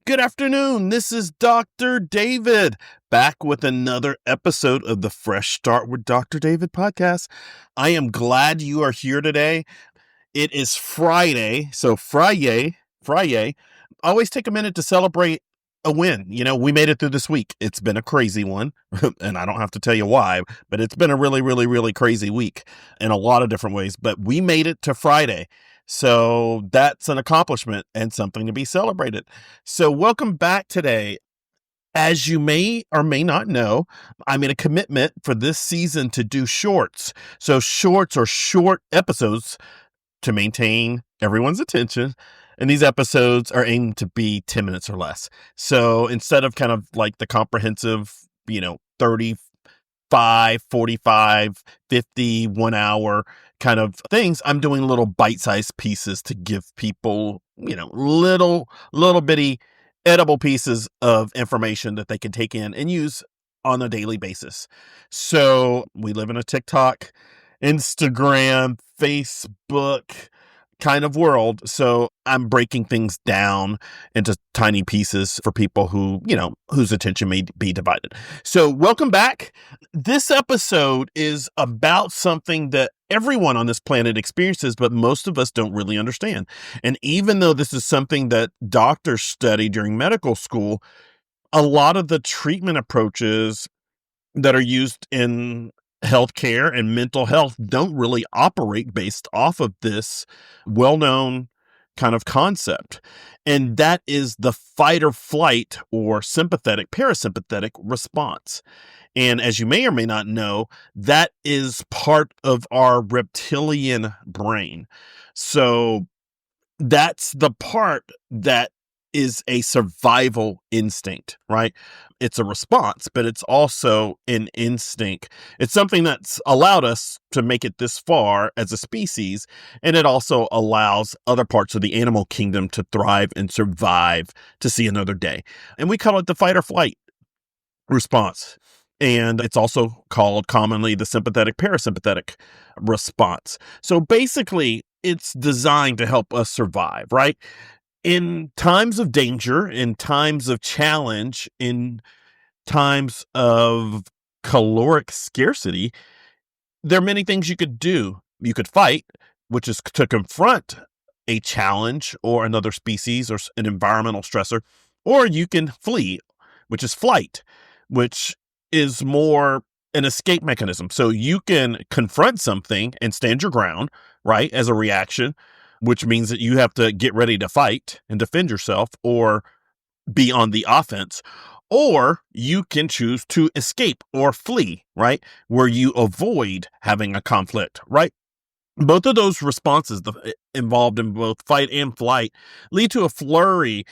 Good afternoon. This is Dr. David back with another episode of the Fresh Start with Dr. David podcast. I am glad you are here today. It is Friday. So Friday. Always take a minute to celebrate a win. We made it through this week. It's been a crazy one, and I don't have to tell you why, but it's been a really, really, really crazy week in a lot of different ways. But we made it to Friday. So that's an accomplishment and something to be celebrated. So welcome back today. As you may or may not know, I made a commitment for this season to do shorts. So shorts are short episodes to maintain everyone's attention. And these episodes are aimed to be 10 minutes or less. So instead of kind of like the comprehensive, 35, 45, 50, 1 hour kind of things, I'm doing little bite-sized pieces to give people, little bitty edible pieces of information that they can take in and use on a daily basis. So we live in a TikTok, Instagram, Facebook kind of world. So I'm breaking things down into tiny pieces for people whose attention may be divided. So welcome back. This episode is about something that everyone on this planet experiences, but most of us don't really understand. And even though this is something that doctors study during medical school, a lot of the treatment approaches that are used in healthcare and mental health don't really operate based off of this well-known kind of concept. And that is the fight or flight or sympathetic, parasympathetic response. And as you may or may not know, that is part of our reptilian brain. So that's the part that is a survival instinct, right? It's a response, but it's also an instinct. It's something that's allowed us to make it this far as a species, and it also allows other parts of the animal kingdom to thrive and survive to see another day. And we call it the fight or flight response. And it's also called commonly the sympathetic parasympathetic response. So basically, it's designed to help us survive, right? In times of danger, in times of challenge, in times of caloric scarcity, there are many things you could do. You could fight, which is to confront a challenge or another species or an environmental stressor, or you can flee, which is flight, which is more an escape mechanism. So you can confront something and stand your ground, right, as a reaction, which means that you have to get ready to fight and defend yourself or be on the offense. Or you can choose to escape or flee, right, where you avoid having a conflict, right? Both of those responses involved in both fight and flight lead to a flurry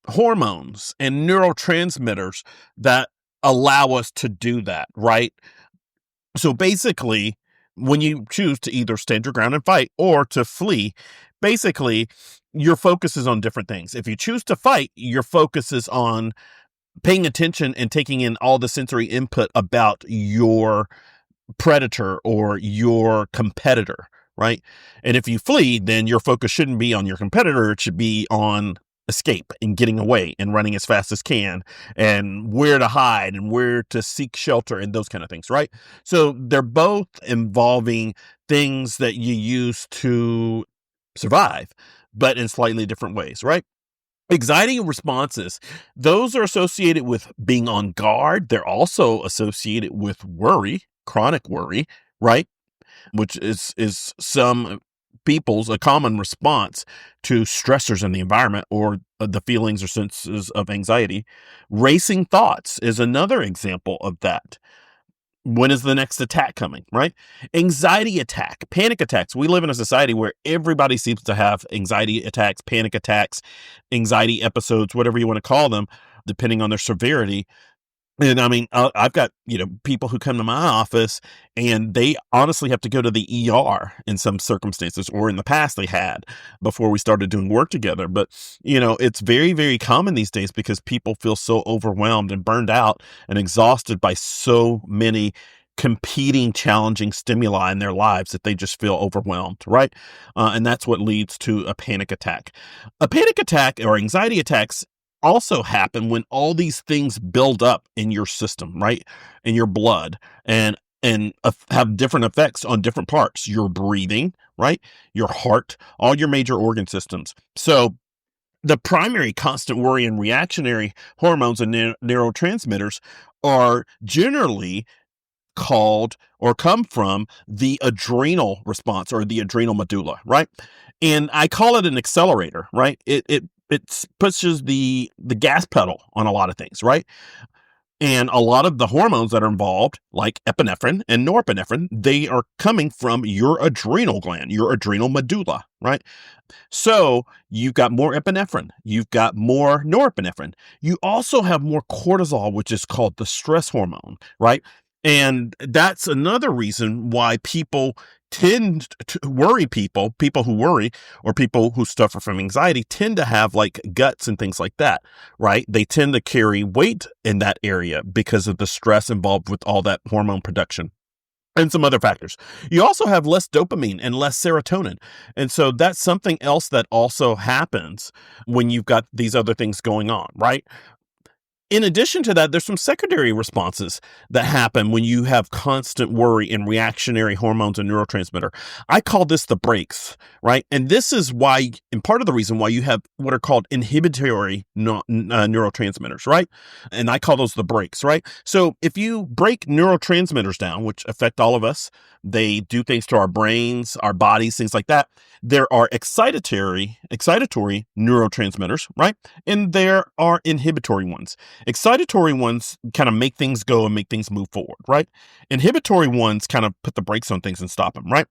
of hormones and neurotransmitters that allow us to do that, right? So basically, when you choose to either stand your ground and fight or to flee, basically, your focus is on different things. If you choose to fight, your focus is on paying attention and taking in all the sensory input about your predator or your competitor, right? And if you flee, then your focus shouldn't be on your competitor. It should be on escape and getting away and running as fast as can and where to hide and where to seek shelter and those kind of things, right? So they're both involving things that you use to survive, but in slightly different ways, right? Anxiety responses, those are associated with being on guard. They're also associated with worry, chronic worry, right? Which is some people's a common response to stressors in the environment or the feelings or senses of anxiety. Racing thoughts is another example of that. When is the next attack coming, right? Anxiety attack, panic attacks. We live in a society where everybody seems to have anxiety attacks, panic attacks, anxiety episodes, whatever you want to call them, depending on their severity. And I mean, I've got, people who come to my office and they honestly have to go to the ER in some circumstances, or in the past they had before we started doing work together. But, it's very, very common these days because people feel so overwhelmed and burned out and exhausted by so many competing, challenging stimuli in their lives that they just feel overwhelmed, right? And that's what leads to a panic attack. A panic attack or anxiety attacks also happen when all these things build up in your system, right? In your blood and have different effects on different parts, your breathing, right? Your heart, all your major organ systems. So the primary constant worry and reactionary hormones and neurotransmitters are generally called or come from the adrenal response or the adrenal medulla, right? And I call it an accelerator, right? It pushes the gas pedal on a lot of things, right? And a lot of the hormones that are involved, like epinephrine and norepinephrine, they are coming from your adrenal gland, your adrenal medulla, right? So you've got more epinephrine, you've got more norepinephrine. You also have more cortisol, which is called the stress hormone, right? And that's another reason why people tend to worry, people who worry or people who suffer from anxiety tend to have like guts and things like that, right? They tend to carry weight in that area because of the stress involved with all that hormone production and some other factors. You also have less dopamine and less serotonin. And so that's something else that also happens when you've got these other things going on, right? In addition to that, there's some secondary responses that happen when you have constant worry and reactionary hormones and neurotransmitter. I call this the brakes, right? And this is why, and part of the reason why you have what are called inhibitory neurotransmitters, right? And I call those the brakes, right? So if you break neurotransmitters down, which affect all of us, they do things to our brains, our bodies, things like that. There are excitatory neurotransmitters, right? And there are inhibitory ones. Excitatory ones kind of make things go and make things move forward, right? Inhibitory ones kind of put the brakes on things and stop them, right?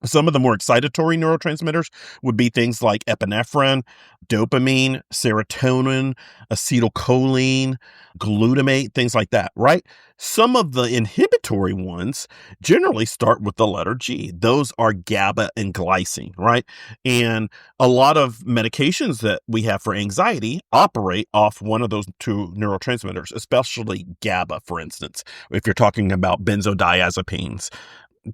Some of the more excitatory neurotransmitters would be things like epinephrine, dopamine, serotonin, acetylcholine, glutamate, things like that, right? Some of the inhibitory ones generally start with the letter G. Those are GABA and glycine, right? And a lot of medications that we have for anxiety operate off one of those two neurotransmitters, especially GABA, for instance, if you're talking about benzodiazepines,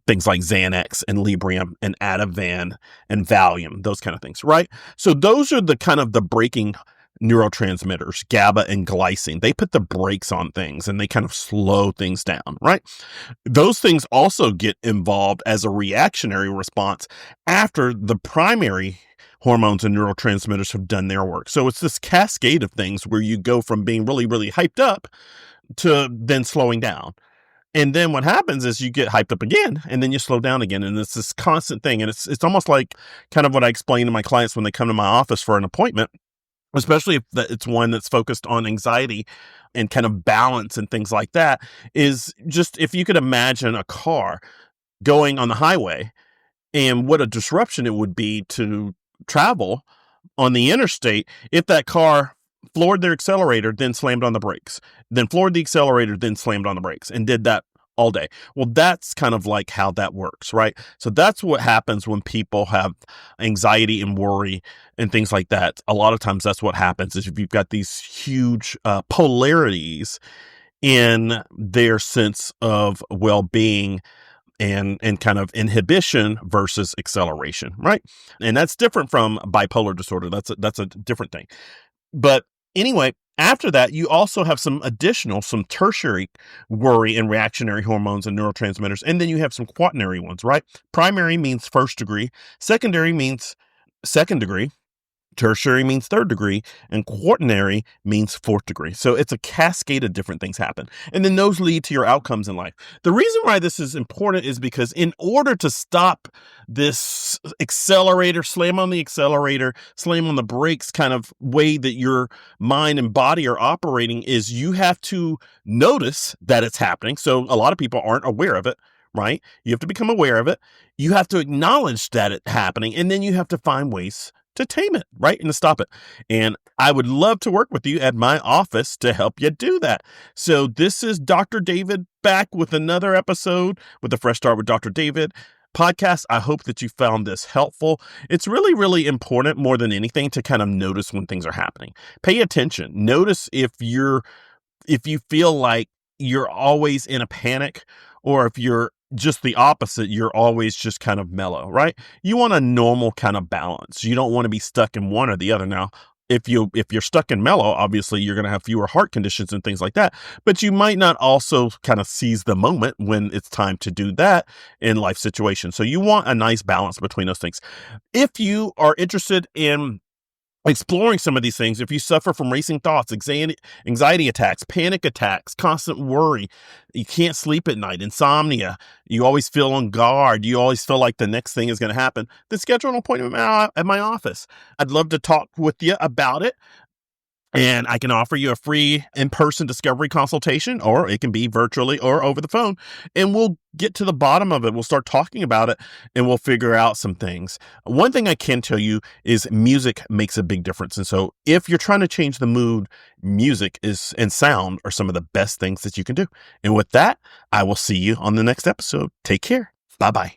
things like Xanax and Librium and Ativan and Valium, those kind of things, right? So those are the kind of the braking neurotransmitters, GABA and glycine. They put the brakes on things and they kind of slow things down, right? Those things also get involved as a reactionary response after the primary hormones and neurotransmitters have done their work. So it's this cascade of things where you go from being really, really hyped up to then slowing down. And then what happens is you get hyped up again and then you slow down again. And it's this constant thing. And it's almost like kind of what I explain to my clients when they come to my office for an appointment, especially if it's one that's focused on anxiety and kind of balance and things like that, is just if you could imagine a car going on the highway and what a disruption it would be to travel on the interstate if that car floored their accelerator, then slammed on the brakes, then floored the accelerator, then slammed on the brakes, and did that all day. Well, that's kind of like how that works, right? So that's what happens when people have anxiety and worry and things like that. A lot of times that's what happens is if you've got these huge polarities in their sense of well-being and kind of inhibition versus acceleration, right? And that's different from bipolar disorder. That's a different thing. But anyway, after that, you also have some tertiary worry and reactionary hormones and neurotransmitters. And then you have some quaternary ones, right? Primary means first degree. Secondary means second degree. Tertiary means third degree, and quaternary means fourth degree. So it's a cascade of different things happen. And then those lead to your outcomes in life. The reason why this is important is because in order to stop this accelerator, slam on the accelerator, slam on the brakes kind of way that your mind and body are operating is you have to notice that it's happening. So a lot of people aren't aware of it, right? You have to become aware of it. You have to acknowledge that it's happening, and then you have to find ways to tame it, right? And to stop it. And I would love to work with you at my office to help you do that. So this is Dr. David back with another episode with the Fresh Start with Dr. David podcast. I hope that you found this helpful. It's really, really important more than anything to kind of notice when things are happening. Pay attention. Notice if you feel like you're always in a panic, or if you're just the opposite, you're always just kind of mellow, right? You want a normal kind of balance. You don't want to be stuck in one or the other. Now, if you're stuck in mellow, obviously you're going to have fewer heart conditions and things like that, but you might not also kind of seize the moment when it's time to do that in life situations. So you want a nice balance between those things. If you are interested in exploring some of these things, if you suffer from racing thoughts, anxiety attacks, panic attacks, constant worry, you can't sleep at night, insomnia, you always feel on guard, you always feel like the next thing is going to happen, then schedule an appointment at my office. I'd love to talk with you about it. And I can offer you a free in-person discovery consultation, or it can be virtually or over the phone. And we'll get to the bottom of it. We'll start talking about it and we'll figure out some things. One thing I can tell you is music makes a big difference. And so if you're trying to change the mood, music and sound are some of the best things that you can do. And with that, I will see you on the next episode. Take care. Bye-bye.